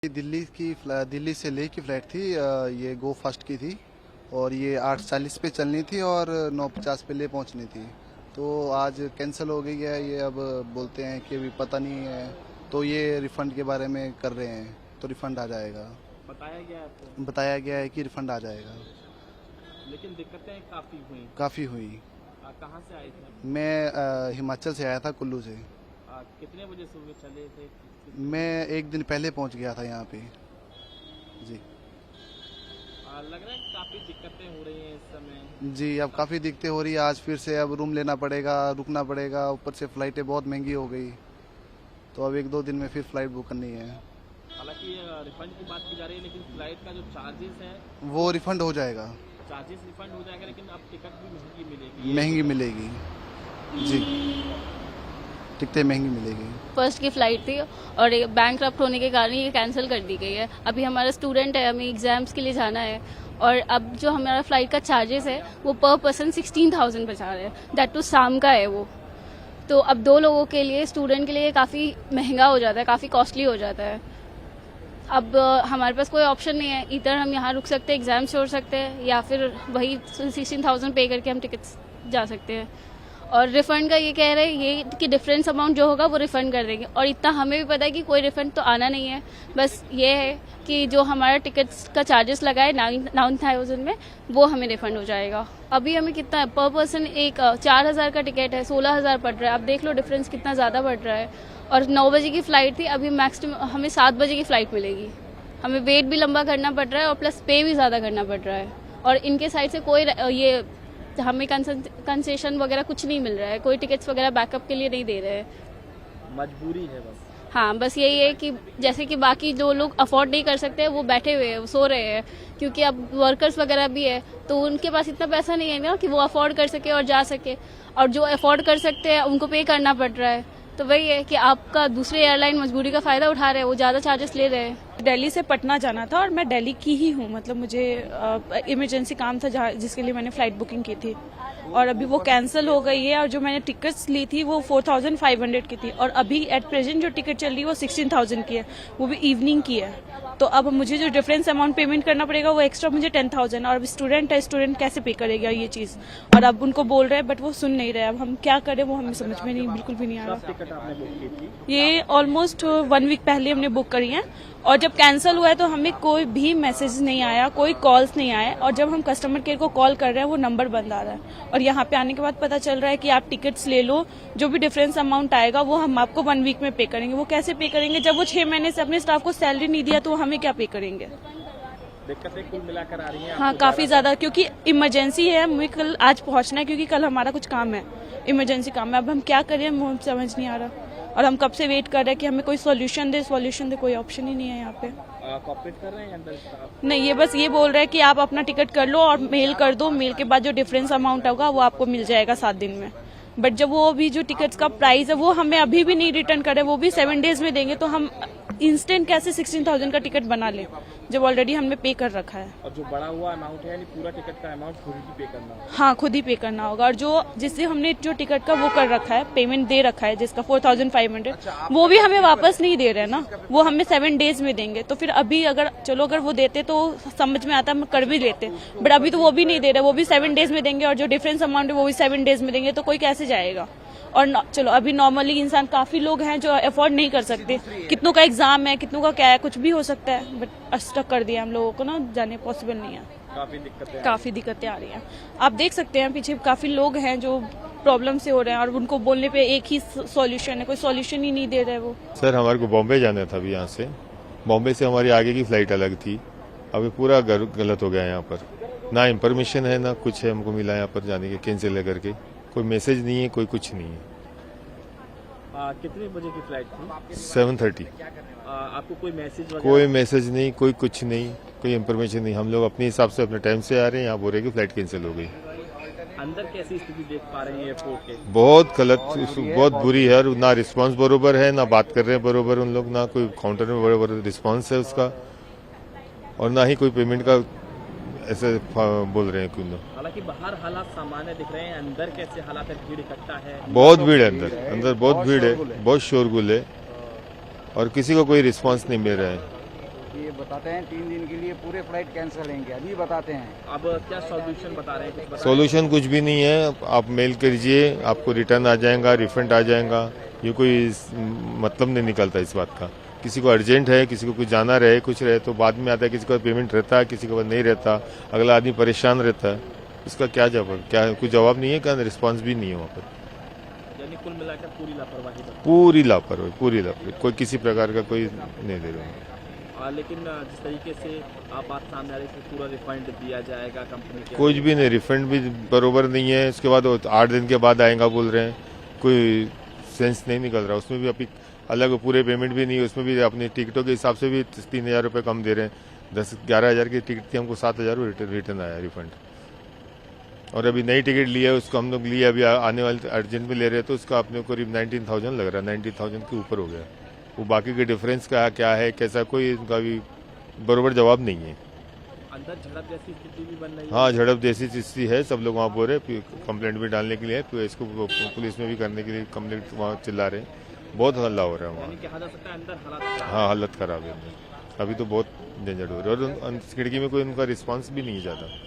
दिल्ली से लेह की फ्लाइट थी। ये गो फास्ट की थी और ये 8:40 पे चलनी थी और 9:50 पे ले पहुंचनी थी। तो आज कैंसिल हो गई है ये। अब बोलते हैं कि अभी पता नहीं है, तो ये रिफंड के बारे में कर रहे हैं, तो रिफंड आ जाएगा। बताया गया है कि रिफंड आ जाएगा। लेकिन दिक्कतें काफ़ी हुई। कहाँ से आए थे? मैं हिमाचल से आया था, कुल्लू से। कितने बजे सुबह चले थे? मैं एक दिन पहले पहुंच गया था यहाँ पे जी। लग रहा है काफी दिक्कतें हो रही हैं इस समय। जी, अब काफ़ी दिक्कतें हो रही है। आज फिर से अब रूम लेना पड़ेगा, रुकना पड़ेगा। ऊपर से फ़्लाइटें बहुत महंगी हो गई, तो अब 1-2 दिन में फिर फ़्लाइट बुक करनी है। हालांकि रिफंड की बात की जा रही है, लेकिन फ्लाइट का जो चार्जेस है वो रिफंड हो जाएगा। चार्जेस रिफंड हो जाएगा, लेकिन अब टिकट भी महंगी मिलेगी जी, टिकटें महंगी मिलेगी। फर्स्ट की फ़्लाइट थी और बैंक करप्ट होने के कारण ये कैंसिल कर दी गई है। अभी हमारा स्टूडेंट है, हमें एग्जाम्स के लिए जाना है और अब जो हमारा फ़्लाइट का चार्जेस है वो पर पर्सन 16,000 बचा रहे हैं। दैट टू शाम का है वो। तो अब 2 लोगों के लिए, स्टूडेंट के लिए काफ़ी महंगा हो जाता है, काफ़ी कॉस्टली हो जाता है। अब हमारे पास कोई ऑप्शन नहीं है, इधर हम यहाँ रुक सकते हैं, एग्ज़ाम छोड़ सकते हैं, या फिर वही 16,000 पे करके हम टिकट्स जा सकते हैं। और रिफ़ंड का ये कह रहे हैं ये कि डिफरेंस अमाउंट जो होगा वो रिफ़ंड कर देंगे, और इतना हमें भी पता है कि कोई रिफ़ंड तो आना नहीं है। बस ये है कि जो हमारा टिकट्स का चार्जेस लगा है 9,000 में, वो हमें रिफ़ंड हो जाएगा। अभी हमें कितना है पर पर्सन, एक 4,000 का टिकट है, 16,000 पड़ रहा है। आप देख लो डिफरेंस कितना ज़्यादा पड़ रहा है। और 9 बजे की फ़्लाइट थी, अभी मैक्सिमम हमें 7 बजे की फ़्लाइट मिलेगी। हमें वेट भी लंबा करना पड़ रहा है और प्लस पे भी ज़्यादा करना पड़ रहा है। और इनके साइड से कोई ये हमें कंसेशन वगैरह कुछ नहीं मिल रहा है, कोई टिकट्स वगैरह बैकअप के लिए नहीं दे रहे हैं। मजबूरी है बस। हाँ, बस यही है कि जैसे कि बाकी जो लोग अफोर्ड नहीं कर सकते वो बैठे हुए हैं, वो सो रहे हैं, क्योंकि अब वर्कर्स वगैरह भी है तो उनके पास इतना पैसा नहीं है ना कि वो अफोर्ड कर सके और जा सके। और जो अफोर्ड कर सकते हैं उनको पे करना पड़ रहा है। तो वही है कि आपका दूसरे एयरलाइन मजबूरी का फ़ायदा उठा रहे हैं, वो ज़्यादा चार्जेस ले रहे हैं। दिल्ली से पटना जाना था और मैं दिल्ली की ही हूँ, मतलब मुझे इमरजेंसी काम था जिसके लिए मैंने फ़्लाइट बुकिंग की थी, और अभी वो कैंसिल हो गई है। और जो मैंने टिकट्स ली थी वो 4,500 की थी, और अभी एट प्रेजेंट जो टिकट चल रही है वो 16,000 की है, वो भी इवनिंग की है। तो अब मुझे जो डिफरेंस अमाउंट पेमेंट करना पड़ेगा वो एक्स्ट्रा मुझे 10,000, और अब स्टूडेंट है, स्टूडेंट कैसे पे करेगा ये चीज़। और अब उनको बोल रहे हैं बट वो सुन नहीं रहे। अब हम क्या करें वो हमें समझ में नहीं, बिल्कुल भी नहीं आ रहा। टिकट आपने बुक की थी? ये ऑलमोस्ट 1 वीक पहले हमने बुक करी है, और जब कैंसिल हुआ है तो हमें कोई भी मैसेज नहीं आया, कोई कॉल्स नहीं आए। और जब हम कस्टमर केयर को कॉल कर रहे हैं वो नंबर बंद आ रहा है। और यहाँ पे आने के बाद पता चल रहा है कि आप टिकट्स ले लो, जो भी डिफरेंस अमाउंट आएगा वो हम आपको 1 वीक में पे करेंगे। वो कैसे पे करेंगे जब वो 6 महीने से अपने स्टाफ को सैलरी नहीं दिया, तो हमें क्या पे करेंगे। दिक्कतें कुल मिलाकर आ रही हैं? हाँ, काफी ज्यादा, क्योंकि इमरजेंसी है, मुझे कल आज पहुंचना है, क्योंकि कल हमारा कुछ काम है, इमरजेंसी काम है। अब हम क्या करें वो समझ नहीं आ रहा, और हम कब से वेट कर रहे हैं कि हमें कोई सॉल्यूशन दे, कोई ऑप्शन ही नहीं है यहाँ पे। कॉपरेट कर रहे हैं अंदर स्टाफ? नहीं, ये बस ये बोल रहे हैं कि आप अपना टिकट कर लो और मेल कर दो, मेल के बाद जो डिफरेंस अमाउंट होगा वो आपको मिल जाएगा 7 दिन में। बट जब वो भी जो टिकट्स का प्राइस है वो हमें अभी भी नहीं रिटर्न करे, वो भी 7 डेज में देंगे, तो हम इंस्टेंट कैसे 16,000 का टिकट बना ले जब ऑलरेडी हमने पे कर रखा है। और जो बड़ा हुआ अमाउंट है, यानी पूरा टिकट का अमाउंट खुद ही पे करना होगा? हाँ, खुद ही पे करना होगा। और जो जिससे हमने जो टिकट का वो कर रखा है, पेमेंट दे रखा है जिसका 4,500, वो भी हमें वापस नहीं दे रहे ना, वो हमें 7 डेज में देंगे। तो फिर अभी अगर वो देते तो समझ में आता, हम कर भी लेते, बट अभी तो वो भी नहीं दे रहे। वो भी 7 डेज में देंगे, और जो डिफरेंस अमाउंट है वो भी 7 डेज में देंगे, तो कोई कैसे जाएगा। और चलो अभी नॉर्मली इंसान, काफी लोग हैं जो अफोर्ड नहीं कर सकते, कितनों का एग्जाम है, कितनों का क्या है, कुछ भी हो सकता है, बट स्टक कर दिया हम लोगों को ना, जाने पॉसिबल नहीं है। काफी दिक्कतें आ रही हैं। आप देख सकते हैं पीछे काफी लोग हैं जो प्रॉब्लम से हो रहे हैं, और उनको बोलने पे एक ही सॉल्यूशन है, कोई सॉल्यूशन ही नहीं दे रहे वो। सर, हमारे को बॉम्बे जाना था अभी यहाँ से। बॉम्बे से हमारी आगे की फ्लाइट अलग थी। अभी पूरा गलत हो गया यहाँ पर, ना इन्फॉर्मेशन है ना कुछ है हमको मिला यहाँ पर जाने के, कैंसिल है करके। कोई मैसेज नहीं है, कोई कुछ नहीं है। कितने बजे की फ्लाइट थी? 7:30। आपको कोई मैसेज कोई मैसेज नहीं, कोई कुछ नहीं, कोई इन्फॉर्मेशन नहीं। हम लोग अपने हिसाब से अपने टाइम से आ रहे हैं, यहाँ बोल रहे कि फ्लाइट कैंसिल हो गई। अंदर कैसी स्थिति देख पा रहे हैं एयरपोर्ट के? बहुत गलत, बहुत बुरी है। ना रिस्पांस बरोबर है, ना बात कर रहे हैं बरोबर उन लोग, ना कोई काउंटर में बरोबर रिस्पांस है उसका, और ना ही कोई पेमेंट का ऐसे बोल रहे हैं कुछ लोग। हालांकि बाहर हालात सामान्य दिख रहे हैं, अंदर कैसे हालात है? भीड़ इकट्ठा है? बहुत भीड़ है अंदर बहुत भीड़ है, बहुत शोरगुल है, और किसी को कोई रिस्पांस नहीं मिल रहा है। कि ये बताते हैं 3 दिन के लिए पूरे फ्लाइट कैंसिल होंगे, अभी बताते हैं। अब क्या सॉल्यूशन बता रहे हैं, कुछ बता सॉल्यूशन कुछ भी नहीं है, आप मेल कीजिए, आपको रिटर्न आ जाएगा, रिफंड आ जाएगा। ये कोई मतलब नहीं निकलता इस बात का। किसी को अर्जेंट है, किसी को कुछ जाना रहे, कुछ रहे तो बाद में आता है, किसी को पेमेंट रहता है, किसी को नहीं रहता, अगला आदमी परेशान रहता है। इसका क्या जवाब, क्या कुछ जवाब नहीं है, क्या रिस्पॉन्स भी नहीं है वहाँ पर। यानी कुल मिलाकर पूरी लापरवाही बता। पूरी लापरवाही, कोई किसी प्रकार का कोई नहीं दे रहा है। लेकिन जिस तरीके से आप बात सामने आ रही है, पूरा रिफंड दिया जाएगा कंपनी के, कुछ भी नहीं, रिफंड भी बरोबर नहीं है। उसके बाद 8 दिन के बाद आएगा बोल रहे हैं, कोई सेंस नहीं निकल रहा। उसमें भी अभी अलग पूरे पेमेंट भी नहीं है, उसमें भी अपनी टिकटों के हिसाब से भी 3,000 रुपये कम दे रहे हैं। 10-11 हज़ार की टिकट थी, हमको 7,000 रिटर्न आया रिफंड। और अभी नई टिकट लिया है, उसको हम लोग लिए, अभी आने वाले अर्जेंट में ले रहे हैं, तो उसका अपने करीब 19,000 लग रहा है, 90,000 के ऊपर हो गया। वो बाकी के डिफरेंस का क्या है, कैसा, कोई इनका भी बरोबर जवाब नहीं है। अंदर झड़प जैसी स्थिति भी बन रही है। हाँ, झड़प जैसी स्थिति है, सब लोग वहाँ बोल रहे हैं, कंप्लेंट भी डालने के लिए, तो इसको पुलिस में भी करने के लिए कंप्लेंट वहाँ चिल्ला रहे हैं। बहुत हल्ला हो रहा है यानी वहाँ। कहा जा सकता है अंदर हालात। हाँ, हालत खराब है, अभी तो बहुत डेंजर हो रही है, और खिड़की में कोई उनका रिस्पांस भी नहीं है ज़्यादा।